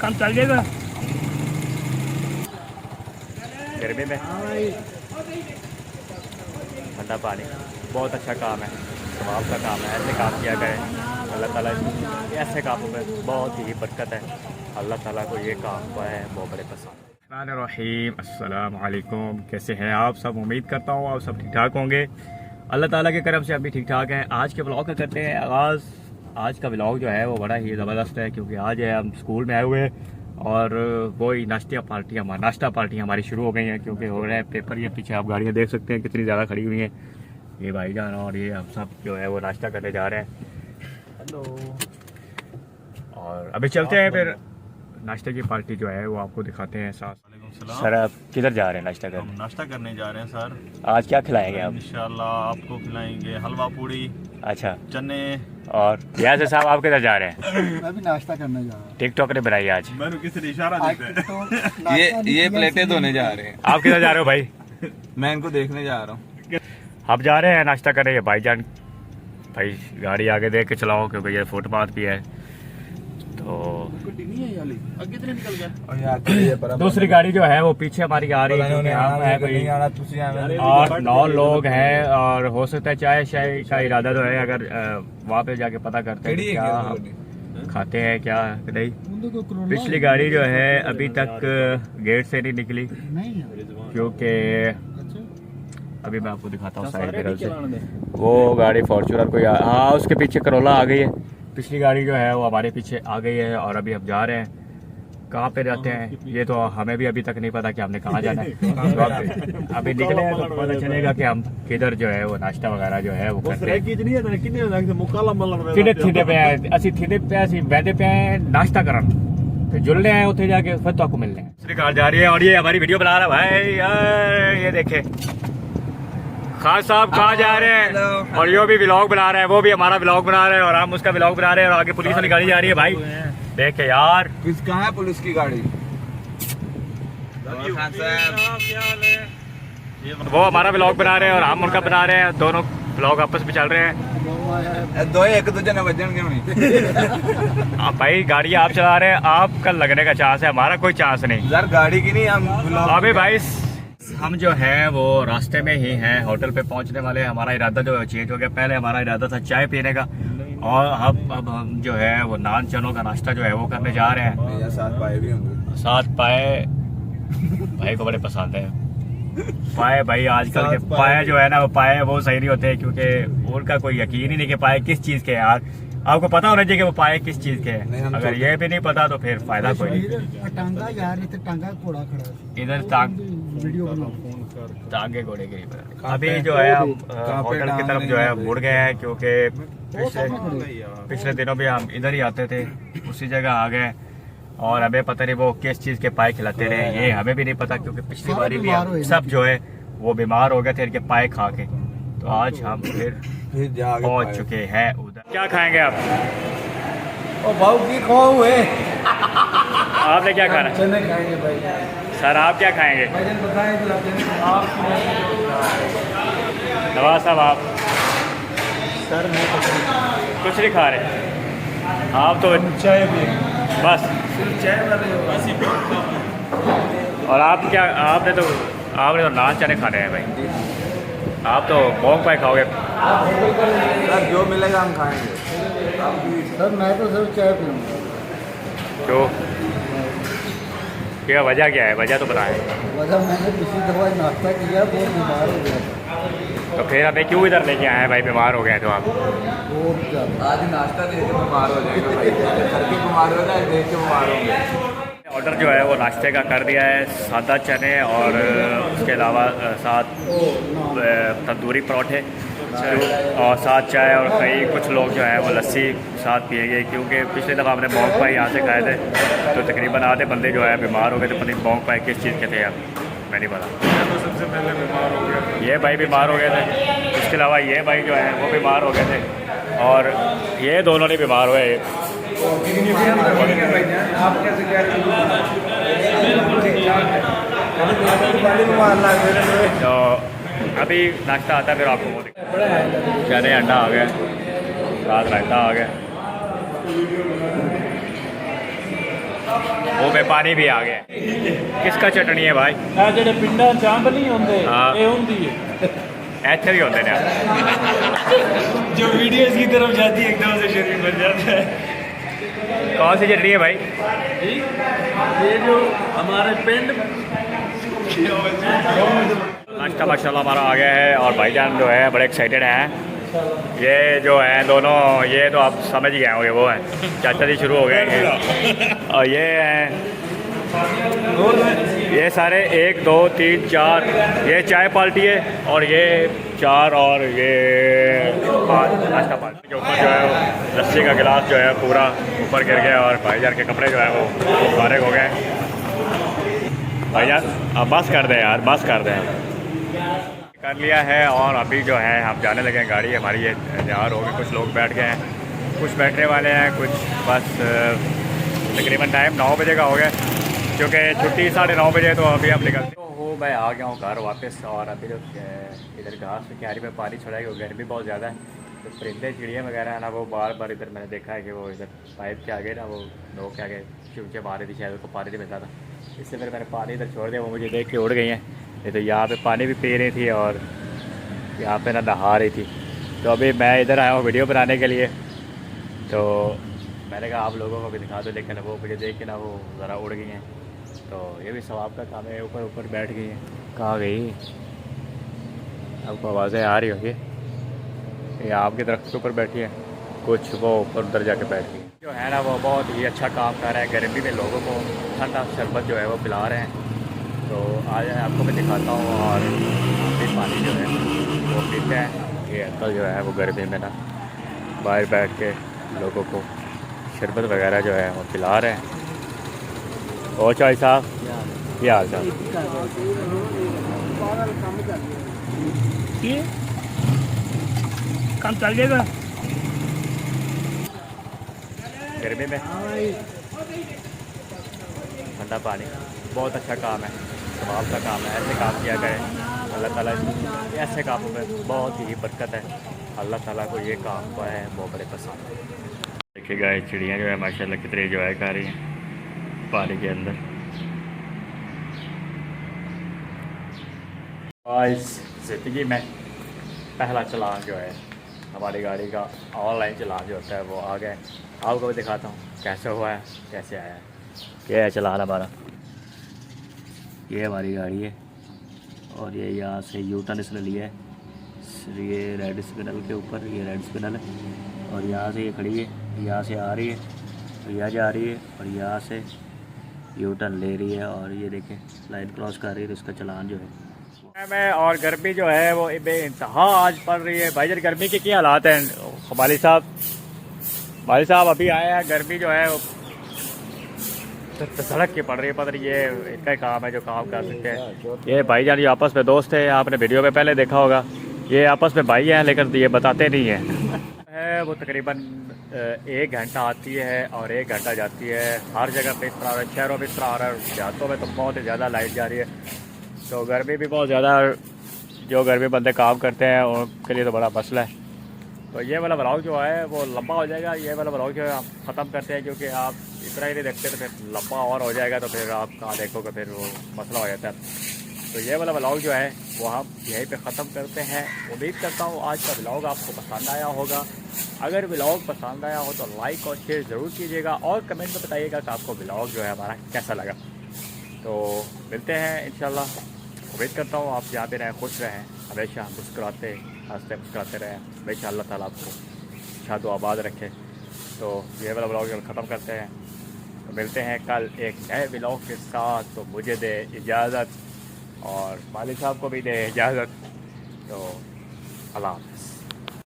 काम चल जाएगा गर्मी में। ठंडा पानी बहुत अच्छा काम है, सवाब का काम है। ऐसे काम किया करें, अल्लाह ताला ऐसे कामों में बहुत ही बरकत है। अल्लाह ताला को ये काम जो है बहुत बड़े पसंद। रहीम अस्सलाम वालेकुम, कैसे हैं आप सब? उम्मीद करता हूँ आप सब ठीक ठाक होंगे। अल्लाह ताला के करम से आप भी ठीक ठाक हैं। आज के ब्लॉग का करते हैं आगाज़। आज का ब्लॉग जो है वो बड़ा ही ज़बरदस्त है, क्योंकि आज है हम स्कूल में आए हुए और वही नाश्ता पार्टियाँ हमारी शुरू हो गई हैं, क्योंकि हो रहे हैं पेपर। ये पीछे आप गाड़ियाँ देख सकते हैं कितनी ज़्यादा खड़ी हुई हैं। ये भाईजान और ये हम सब जो है वो नाश्ता करने जा रहे हैं। हेलो, और अभी चलते हैं फिर नाश्ते की पार्टी जो है वो आपको दिखाते हैं साथ। सर आप किधर जा रहे हैं नाश्ता करने? नाश्ता करने जा रहे हैं सर। आज क्या खिलाएंगे आप? इंशाल्लाह आपको खिलाएंगे हलवा पूड़ी, अच्छा चने। और यार साहब आप किधर जा रहे हैं? मैं भी नाश्ता करने जा रहा हूँ। टिकटॉक ने बनाई आज। मैंने किसी ने इशारा देते हैं। तो ये प्लेटें धोने जा रहे हैं। आप किधर जा रहे हो भाई? मैं इनको देखने जा रहा हूँ। आप जा रहे हैं नाश्ता करने? ये भाईजान भाई गाड़ी आगे देख के चलाओ, क्योंकि ये फुटपाथ भी है। तो दूसरी गाड़ी जो है वो पीछे हमारी आ रही है, और 9 लोग हैं। और हो सकता है चाय शाय का इरादा तो है, अगर वहाँ पे जाके पता करते हैं क्या हम खाते हैं क्या नहीं। पिछली गाड़ी जो है अभी तक गेट से नहीं निकली, क्योंकि अभी मैं आपको दिखाता हूँ साइड मिरर से। वो गाड़ी फॉर्च्यूनर को, हाँ उसके पीछे करोला आ गई है। पिछली गाड़ी जो है वो हमारे पीछे आ गई है, और अभी हम जा रहे हैं। कहाँ पे जाते हैं ये तो हमें भी अभी तक नहीं पता कि हमने कहाँ जाना है। तो अभी निकले हैं तो पता चलेगा कि हम किधर जो है वो नाश्ता वगैरह जो है वो करते हैं। नाश्ता करन तो जुड़ने आए उठे जाके फिर तो आपको मिलने हैं। कार जा रही है और ये हमारी वीडियो बना रहा है भाई। ये देखे खान साहब कहाँ जा रहे हैं, और यो भी व्लॉग बना रहे हैं, वो भी हमारा व्लॉग बना रहे हैं और हम उसका व्लॉग बना रहे हैं। और आगे पुलिस वाली गाड़ी जा रही है भाई, देखे यार। कहाँ है पुलिस की गाड़ी? वो हमारा व्लॉग बना रहे हैं और हम उनका बना रहे हैं। दोनों व्लॉग आपस में चल रहे हैं। दो एक दूसरे ने बजन क्यों नहीं? भाई गाड़ी आप चला रहे हैं, आपका लगने का चांस है, हमारा कोई चांस नहीं। यार गाड़ी की नहीं, हम अभी भाई हम जो है वो रास्ते में ही हैं, होटल पे पहुंचने वाले हैं। हमारा इरादा जो है चेंज हो गया। पहले हमारा इरादा था चाय पीने का, और अब हम जो है वो नान चनों का नाश्ता जो है वो करने जा रहे हैं। साथ पाए भी होंगे। साथ पाए भाई को बड़े पसंद है पाए। भाई आजकल के पाए जो है ना, वो पाए वो सही नहीं होते, क्योंकि उनका कोई यकीन ही नहीं कि पाए किस चीज़ के यार। आपको पता होना चाहिए कि वो पाए किस चीज़ के हैं। अगर ये भी नहीं पता तो फिर फायदा कोई नहीं। इधर टांगे घोड़े के अभी जो है हम होटल की तरफ जो है मुड़ गए हैं, क्योंकि पिछले दिनों भी हम इधर ही आते थे, उसी जगह आ गए। और हमें पता नहीं वो किस चीज़ के पाए खिलाते रहे, ये हमें भी नहीं पता, क्योंकि पिछली बारी भी हम सब जो है वो बीमार हो गए थे इनके पाए खा के। तो आज हम फिर पहुंच चुके हैं उधर। क्या खाएंगे आप? ओ भाव की खाओ है। आपने क्या खाना? चने खाएंगे भाई। सर आप क्या खाएंगे? नवाज साहब आप? सर मैं कुछ नहीं खा रहे आप तो? चाय भी बस चाय और आप क्या? आपने तो नान चने खाने हैं भाई। आप तो मोंग पाई खाओगे। सर जो मिलेगा हम खाएंगे। सर मैं तो सिर्फ चाय पीऊँगा। क्यों? क्या वजह क्या है? वजह तो बताएं। वजह मैंने पिछली दफा नाश्ता किया, बहुत बीमार हो गया था। तो फिर हमें क्यों इधर लेके आए हैं भाई? बीमार हो गए तो आप? आज नाश्ता देख के बीमार हो जाएगा भाई। करके बीमार हो जाए, देख के बीमार होंगे। ऑर्डर जो है वो नाश्ते का कर दिया है, सादा चने और उसके अलावा साथ तंदूरी परोठे और साथ चाय। और कई कुछ लोग जो है वो लस्सी साथ पिएंगे, क्योंकि पिछले दफ़ा हमने मोंग पाई यहाँ से खाए थे, तो तकरीबन आधे बंदे जो है बीमार हो गए थे। पता नहीं मोंग पाई किस चीज़ के थे यार, मैं नहीं पता। तो सबसे पहले बीमार हो गया। ये भाई बीमार हो गए थे, इसके अलावा ये भाई जो है वो बीमार हो गए थे, और ये दोनों नहीं बीमार हुए। आप कैसे क्या तो अभी नाश्ता आता है फिर आपको वो चने अंडा आ गया, साथ रायता आ गया। मुँह में पानी भी आ गया। किसका चटनी है भाई? ਜਿਹੜੇ ਪਿੰਡਾਂ ਚਾਂਬ ਨਹੀਂ ਹੁੰਦੇ हाँ। ਇਹ ਹੁੰਦੀ ਹੈ ऐसे भी होते हैं जो वीडियो इसकी तरफ जाती है एकदम से शरीर बन जाता है। कौन सी चटनी है भाई? ये जो हमारे पिंड नाश्ता माशाल्लाह हमारा आ गया है और भाईजान जो है बड़े एक्साइटेड हैं। ये जो है दोनों, ये तो आप समझ गए होंगे, वो हैं चाचा जी शुरू हो गए हैं। और ये हैं, ये सारे 1 2 3 4, ये चाय पार्टी है और ये 4 और ये 5 नाश्ता पार्टी के ऊपर जो है वो लस्सी का गिलास जो है पूरा ऊपर गिर गया और भाईजान के कपड़े जो है वो फारिग हो गए। भाईजान अब बस कर दें यार, बस कर दें। कर लिया है और अभी जो है हम जाने लगे हैं। गाड़ी हमारी ये तैयार होगी, कुछ लोग बैठ गए हैं, कुछ बैठने वाले हैं, कुछ बस तकरीबन टाइम 9 बजे का हो गया क्योंकि छुट्टी 9:30 बजे, तो अभी हम निकलते हो। मैं आ गया हूँ घर वापस और अभी जो इधर घास में क्यारी में पानी छोड़ा है क्योंकि गर्मी बहुत ज़्यादा है। तो परिंदे चिड़िया वगैरह है ना, वो बार बार इधर मैंने देखा है कि वो इधर पाइप के आगे ना, वो नोक के आगे चूचे मारे थी, शायद उसको पानी नहीं मिलता था, इसलिए फिर मैंने पानी इधर छोड़ दिया। वो मुझे देख के उड़ गई हैं। नहीं तो यहाँ पे पानी भी पी रही थी और यहाँ पे ना नहा रही थी। तो अभी मैं इधर आया हूँ वीडियो बनाने के लिए, तो मैंने कहा आप लोगों को भी दिखा दो, लेकिन वो मुझे देख के ना वो ज़रा उड़ गई हैं। तो ये भी सवाब का काम है। ऊपर ऊपर बैठ गई हैं। कहाँ गई? आपको आवाज़ें आ रही होंगी। ये आपके दरख्त के ऊपर बैठी है, कुछ वो ऊपर उधर जाके बैठ गई। जो है ना वो बहुत ही अच्छा काम कर रहा है, गर्मी में लोगों को ठंडा शरबत जो है वो पिला रहे हैं। तो आज आपको मैं दिखाता हूँ और फिर पानी जो है वो पीते हैं। ये अंकल जो है वो गर्मी में ना बाहर बैठ के लोगों को शरबत वगैरह जो है वो पिला रहे हैं। और चाय साहब क्या हाल चाल? काम चल जाएगा गर्मी में ठंडा पानी बहुत अच्छा काम है, सवाब का काम है। ऐसे काम किया गया अल्लाह ताला, ऐसे कामों में बहुत ही बरकत है। अल्लाह ताला को ये काम जो है वो बड़े पसंद है। देखिएगा ये चिड़ियाँ जो है माशाल्लाह कितनी एंजॉय कर रही हैं पानी के अंदर। इस ज़िंदगी में पहला चलान जो है हमारी गाड़ी का, ऑनलाइन चलान जो होता है वो आ गया। आपको भी दिखाता हूँ कैसे हुआ है, कैसे आया है। क्या है चलान हमारा? ये हमारी गाड़ी है और ये यहाँ से यू टर्न इसने लिया है। ये रेड सिग्नल के ऊपर, ये रेड सिग्नल है और यहाँ से ये खड़ी है, यहाँ से आ रही है और यहाँ जा रही है और यहाँ से यू टर्न ले रही है और ये देखें लाइन क्रॉस कर रही है। तो इसका चलान जो है मैं, और गर्मी जो है वो बेइंतहा आज पड़ रही है। भाई जन गर्मी के क्या हालात हैं? वालिद साहब अभी आए हैं। गर्मी जो है वो सड़क की पड़ रही है, पता नहीं ये इनका ही काम है जो काम कर सकते हैं। ये भाईजान ये आपस में दोस्त है, आपने वीडियो में पहले देखा होगा। ये आपस में भाई हैं लेकिन ये बताते नहीं हैं। वो तकरीबन 1 घंटा आती है और 1 घंटा जाती है। हर जगह पे इस तरह है, शहरों में इस तरह आ रहा है, देहातों में तो बहुत ही ज़्यादा लाइट जा रही है। तो गर्मी भी बहुत ज़्यादा, जो गर्मी बंदे काम करते हैं उनके लिए तो बड़ा मसला है। तो ये वाला ब्लॉग जो है वो लंबा हो जाएगा। ये वाला ब्लॉग जो है हम ख़त्म करते हैं क्योंकि आप इतना ही नहीं देखते तो फिर लंबा और हो जाएगा, तो फिर आप कहाँ देखोगे, फिर वो मसला हो जाता है। तो ये वाला ब्लॉग जो है वो हम यहीं पे ख़त्म करते हैं। उम्मीद करता हूँ आज का ब्लॉग आपको पसंद आया होगा। अगर ब्लॉग पसंद आया हो तो लाइक और शेयर ज़रूर कीजिएगा और कमेंट में बताइएगा कि आपको ब्लॉग जो है हमारा कैसा लगा। तो मिलते हैं इंशाल्लाह। उम्मीद करता हूँ आप जहाँ पे रहें खुश रहें, हमेशा मुस्कुराते हंसते मुस्कुराते रहें। हमेशा अल्लाह ताला आपको शाद आबाद रखे। तो ये वाला ब्लॉग ख़त्म करते हैं। तो मिलते हैं कल एक नए ब्लॉग के साथ। तो मुझे दे इजाज़त और वालिद साहब को भी दे इजाज़त। तो अल्लाह हाफ़िज़।